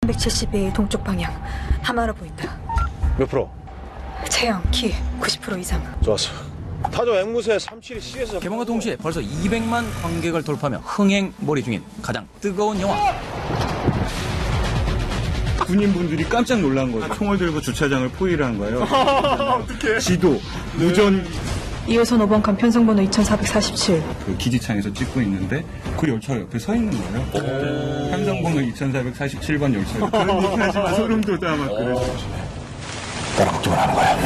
372 동쪽 방향 하마라 보인다. 몇 프로? 체형, 키 90% 이상. 좋았어. 타조 앵무새 37C에서 개봉과 동시에 벌써 200만 관객을 돌파하며 흥행몰이 중인 가장 뜨거운 영화. 군인분들이 깜짝 놀란 거죠. 총을 들고 주차장을 포위를 한 거예요. 어떡해. 지도, 무전 2호선 5번 간 편성번호 2447. 그 기지창에서 찍고 있는데 그 열차 옆에 서 있는 거예요. 편성번호 2447번 열차 옆에. 그런 얘기 하지만 소름 돋아 막 그래서. 나랑 걱정을 하는 거야.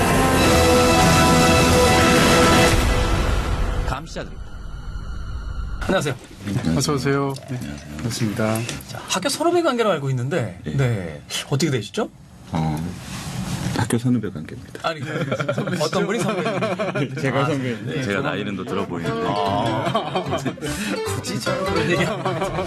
감시자들입니다. 안녕하세요. 어서 오세요. 네, 반갑습니다. 자, 학교 선후배 관계로 알고 있는데, 네. 어떻게 되시죠? 학교 선후배 관계입니다. 아니, 어떤 분이 선배님? 제가 선배님. 네, 제가 나이는 더 들어 보이는데. 굳이 저런 그런 얘기하면.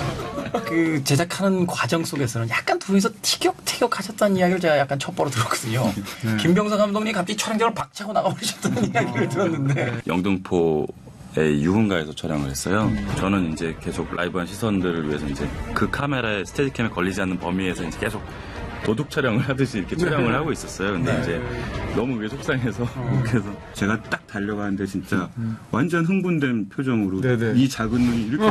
그 제작하는 과정 속에서는 약간 두 분이서 티격태격 하셨다는 이야기를 제가 약간 첩보로 들었거든요. 김병석 감독님이 갑자기 촬영장을 박차고 나가버리셨다는 이야기를 들었는데. 영등포의 유흥가에서 촬영을 했어요. 저는 이제 계속 라이브한 시선들을 위해서 이제 그 카메라에 스테디캠에 걸리지 않는 범위에서 이제 계속 도둑 촬영을 하듯이 이렇게 촬영을 하고 있었어요. 근데 이제 너무 그게 속상해서 그래서 제가 딱 달려가는데 진짜 완전 흥분된 표정으로 네네. 이 작은 눈이 이렇게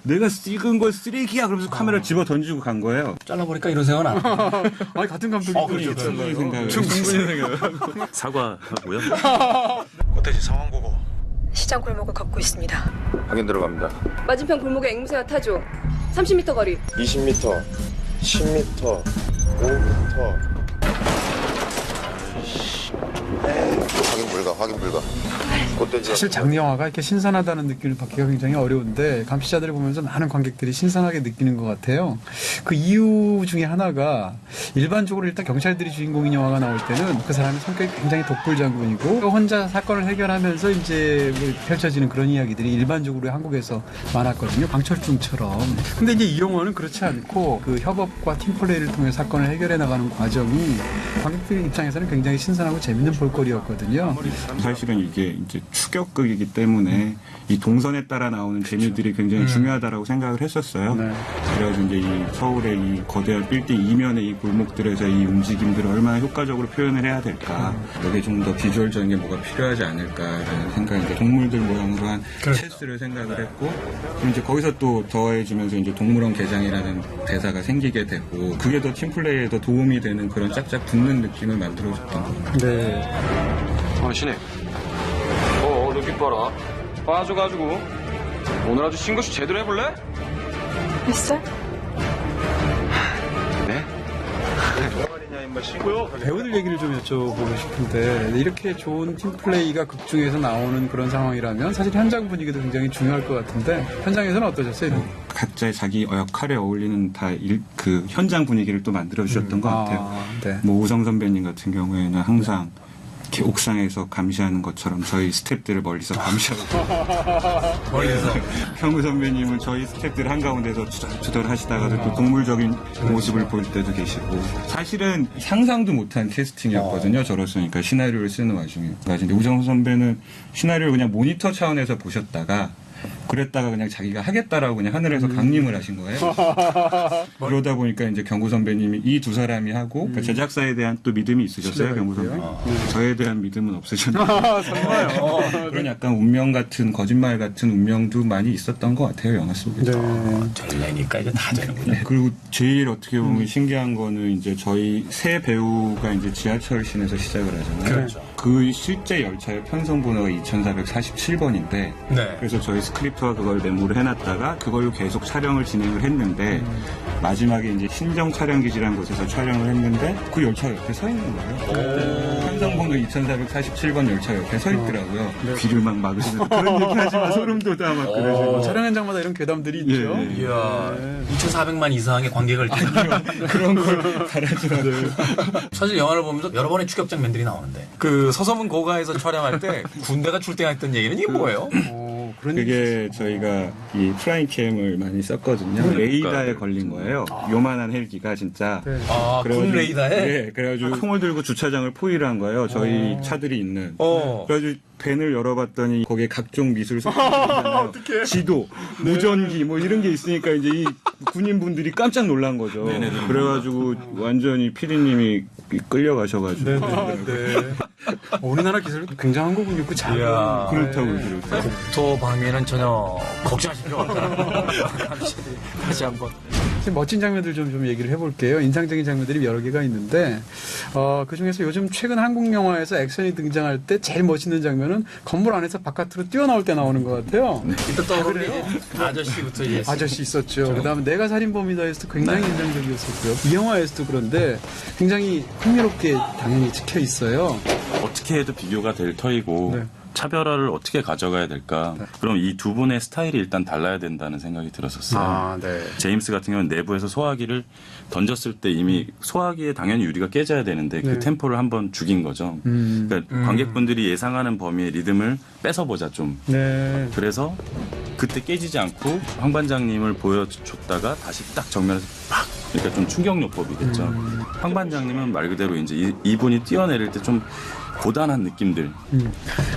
내가 찍은 거 쓰레기야 그러면서 카메라를 집어 던지고 간 거예요. 잘라보니까 이런 생각은 안 해요. 아니, 같은 감독이 그렇죠. 충분히 생각을 사과하고요. 꽃돼지 상황 보고. 시장 골목을 걷고 있습니다. 확인 들어갑니다. 맞은편 골목에 앵무새와 타조 30m 거리 20m, 10m, 5m. 확인 불가. 꽃돼지. 사실 장르 영화가 이렇게 신선하다는 느낌을 받기가 굉장히 어려운데 감시자들을 보면서 많은 관객들이 신선하게 느끼는 것 같아요. 그 이유 중에 하나가 일반적으로 일단 경찰들이 주인공인 영화가 나올 때는 그 사람의 성격이 굉장히 독불장군이고 또 혼자 사건을 해결하면서 이제 펼쳐지는 그런 이야기들이 일반적으로 한국에서 많았거든요. 강철중처럼. 근데 이제 이 영화는 그렇지 않고 그 협업과 팀플레이를 통해 사건을 해결해 나가는 과정이 관객들 입장에서는 굉장히 신선하고 재밌는 볼거리였거든요. 사실은 이게 이제 추격극이기 때문에 이 동선에 따라 나오는 재미들이 굉장히 중요하다라고 생각을 했었어요. 네. 그래가지고 이제 이 서울의 이 거대한 빌딩 이면의 이 골목들에서 이 움직임들을 얼마나 효과적으로 표현을 해야 될까. 여기에 좀 더 비주얼적인 게 뭐가 필요하지 않을까라는 생각이 이제 동물들 모양으로 한 체스를 생각을 했고 그럼 이제 거기서 또 더해지면서 이제 동물원 개장이라는 대사가 생기게 되고 그게 더 팀플레이에 더 도움이 되는 그런 짝짝 붙는 느낌을 만들어줬던 거예요. 네. 신입. 눈빛 봐라. 빠져가지고. 오늘 아주 신고시 제대로 해볼래? 햇살? 네? 배우들 얘기를 좀 여쭤보고 싶은데 이렇게 좋은 팀플레이가 극중에서 나오는 그런 상황이라면 사실 현장 분위기도 굉장히 중요할 것 같은데 현장에서는 어떠셨어요? 각자의 자기 역할에 어울리는 그 현장 분위기를 또 만들어주셨던 것 같아요. 네. 뭐 우성 선배님 같은 경우에는 항상 이렇게 옥상에서 감시하는 것처럼 저희 스태프들을 멀리서 감시하고 멀리서. 형우 선배님은 저희 스태프들 한가운데서 투덜투덜 하시다가도 또 동물적인 모습을 볼 때도 계시고 사실은 상상도 못한 캐스팅이었거든요. 저로서니까 시나리오를 쓰는 와중에. 근데 우정 선배는 시나리오를 그냥 모니터 차원에서 보셨다가 그랬다가 그냥 자기가 하겠다라고 그냥 하늘에서 강림을 하신 거예요. 그러다 보니까 이제 경구 선배님이 이 두 사람이 하고 그러니까 제작사에 대한 또 믿음이 있으셨어요, 경구 선배님. 저에 대한 믿음은 없으셨는데. 정말요? 그런 약간 운명 같은 거짓말 같은 운명도 많이 있었던 것 같아요, 영화 속에서. 전래니까 이제 다 되는군요. 그리고 제일 어떻게 보면 신기한 거는 이제 저희 새 배우가 이제 지하철신에서 시작을 하잖아요. 그렇죠. 그 실제 열차의 편성번호가 2447번인데 네. 그래서 저희 스크립트와 그걸 메모를 해놨다가 그걸로 계속 촬영을 진행을 했는데 마지막에 이제 신정 촬영기지라는 곳에서 촬영을 했는데 그 열차 옆에 서 있는 거예요. 편성번호 2447번 열차 옆에 서 있더라고요. 귀를 막 막으시면서 그런 얘기 하지만 소름 돋아 막 그러시고. 촬영 현장마다 이런 괴담들이 있죠. 예. 이야, 2,400만 이상의 관객을 그런 걸 바라지 마세요. 사실 영화를 보면서 여러 번의 추격 장면들이 나오는데 그 서서문 고가에서 촬영할 때 군대가 출동했던 얘기는 이게 뭐예요? 그런 그게 저희가 이 플라잉 캠을 많이 썼거든요. 레이더에 걸린 거예요. 요만한 헬기가 진짜. 아, 군 레이더에? 네, 그래가지고 총을 들고 주차장을 포위를 한 거예요. 저희 차들이 있는. 그래가지고 밴을 열어봤더니 거기에 각종 미술 소품들이잖아요. 지도, 무전기 뭐 이런 게 있으니까 이제 이 군인분들이 깜짝 놀란 거죠. 그래가지고 완전히 피디님이 끌려가셔가지고 네. 우리나라 기술 굉장한 거군요. 그 작은. 그렇다고 들었어요. 국토 방위는 전혀 걱정하실 필요 없다. 다시 한번. 멋진 장면들 좀 얘기를 해볼게요. 인상적인 장면들이 여러 개가 있는데 그 중에서 요즘 최근 한국 영화에서 액션이 등장할 때 제일 멋있는 장면은 건물 안에서 바깥으로 뛰어나올 때 나오는 것 같아요. 일단 떠오르는 아저씨부터 이제 아저씨 있었죠. 그다음에 내가 살인범이다에서도 굉장히 인상적이었었고요. 이 영화에서도 그런데 굉장히 흥미롭게 당연히 찍혀 있어요. 어떻게 해도 비교가 될 터이고 네. 차별화를 어떻게 가져가야 될까? 그럼 이 두 분의 스타일이 일단 달라야 된다는 생각이 들었었어요. 네. 제임스 같은 경우는 내부에서 소화기를 던졌을 때 이미 소화기에 당연히 유리가 깨져야 되는데 그 네. 템포를 한번 죽인 거죠. 그러니까 관객분들이 예상하는 범위의 리듬을 뺏어보자 좀. 네. 그래서 그때 깨지지 않고 황 반장님을 보여줬다가 다시 딱 정면에서 팍! 그러니까 좀 충격요법이겠죠. 황 반장님은 말 그대로 이제 이분이 뛰어내릴 때 좀 고단한 느낌들.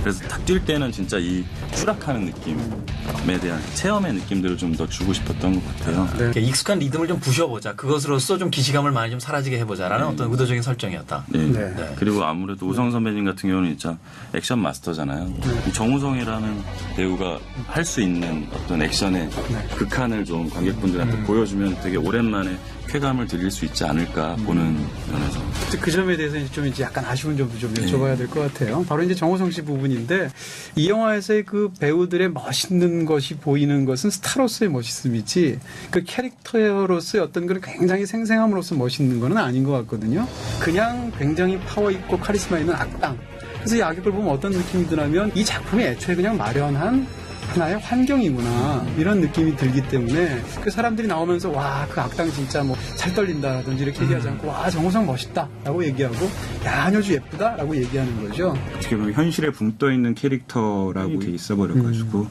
그래서 딱 뛸 때는 진짜 이 추락하는 느낌에 대한 체험의 느낌들을 좀 더 주고 싶었던 것 같아요. 이렇게 익숙한 리듬을 좀 부셔보자. 그것으로써 좀 기시감을 많이 좀 사라지게 해보자라는 어떤 의도적인 설정이었다. 네. 네. 그리고 아무래도 우성 선배님 같은 경우는 진짜 액션 마스터잖아요. 정우성이라는 배우가 할 수 있는 어떤 액션의 극한을 좀 관객분들한테 보여주면 되게 오랜만에 쾌감을 드릴 수 있지 않을까 보는 면에서. 그 점에 대해서 이제 약간 아쉬운 점도 좀 여쭤봐야 될 것 같아요. 바로 이제 정호성 씨 부분인데 이 영화에서의 그 배우들의 멋있는 것이 보이는 것은 스타로서의 멋있음이지 그 캐릭터로서의 어떤 그런 굉장히 생생함으로써 멋있는 건 아닌 것 같거든요. 그냥 굉장히 파워 있고 카리스마 있는 악당. 그래서 이 악역을 보면 어떤 느낌이 드냐면 이 작품이 애초에 그냥 마련한 하나의 환경이구나 이런 느낌이 들기 때문에 그 사람들이 나오면서 와 그 악당 진짜 뭐 살 떨린다라든지 이렇게 얘기하지 않고 와 정호성 멋있다라고 얘기하고 야 한효주 예쁘다라고 얘기하는 거죠. 어떻게 보면 현실에 붕 떠 있는 캐릭터라고 돼 있어버려가지고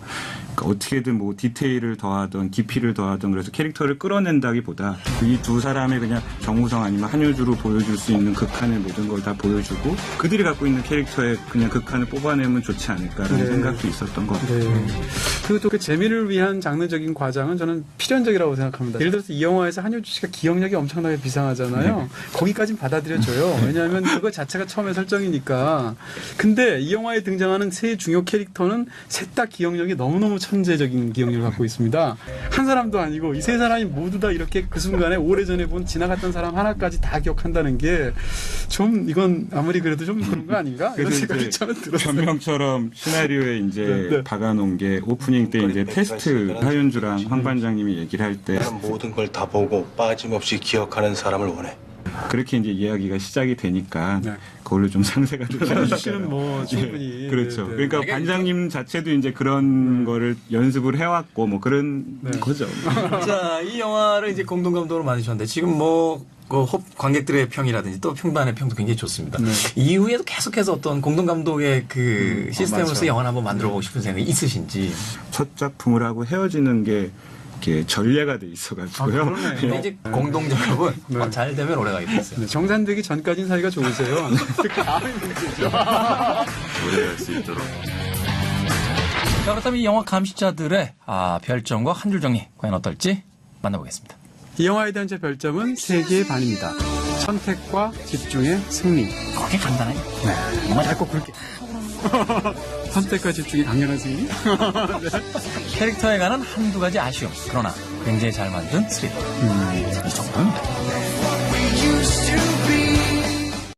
그러니까 어떻게든 뭐 디테일을 더하던 깊이를 더하던 그래서 캐릭터를 끌어낸다기보다 이 두 사람의 그냥 정우성 아니면 한효주로 보여줄 수 있는 극한의 모든 걸 다 보여주고 그들이 갖고 있는 캐릭터의 그냥 극한을 뽑아내면 좋지 않을까라는 생각도 있었던 것 같아요. 네. 그리고 또 그 재미를 위한 장르적인 과장은 저는 필연적이라고 생각합니다. 예를 들어서 이 영화에서 한효주 씨가 기억력이 엄청나게 비상하잖아요. 거기까진 받아들여져요. 왜냐하면 그거 자체가 처음에 설정이니까. 근데 이 영화에 등장하는 세 중요 캐릭터는 셋 다 기억력이 너무너무 천재적인 기억력을 갖고 있습니다. 한 사람도 아니고 이 세 사람이 모두 다 이렇게 그 순간에 오래전에 본 지나갔던 사람 하나까지 다 기억한다는 게 좀 이건 아무리 그래도 좀 그런 거 아닌가? 이런 생각이 저는 들었어요. 변명처럼 시나리오에 이제 네. 박아놓은 게 오프닝 때 이제 테스트 하윤주랑 황 반장님이 얘기를 할 때 모든 걸 다 보고 빠짐없이 기억하는 사람을 원해. 그렇게 이제 이야기가 시작이 되니까 네. 그걸로 좀 상세가 되지 않을까. 씨는 뭐 충분히 그렇죠. 네, 네. 그러니까 반장님 자체도 이제 그런 거를 연습을 해왔고 뭐 그런 거죠. 자, 이 영화를 이제 공동감독으로 만드셨는데 지금 뭐 그 관객들의 평이라든지 또 평단의 평도 굉장히 좋습니다. 이후에도 계속해서 어떤 공동감독의 그 시스템으로서 영화를 한번 만들어보고 싶은 생각이 있으신지. 첫 작품을 하고 헤어지는 게 이렇게 전례가 돼 있어가지고요. 근데 이제 공동작업은 잘 되면 오래가게 돼 있어요. 네, 정산되기 전까지는 사이가 좋으세요. 그 다음이 문제죠. 오래갈 수 있도록. 자, 그렇다면 이 영화 감시자들의 별점과 한 줄 정리 과연 어떨지 만나보겠습니다. 이 영화에 대한 제 별점은 3개의 반입니다. 선택과 집중의 승리. 그렇게 간단하게. 네. 정말 꼭 그렇게. 선택과 집중의 강렬한 승리. 네. 캐릭터에 관한 한두 가지 아쉬움. 그러나 굉장히 잘 만든 스릴. 이 정도입니다.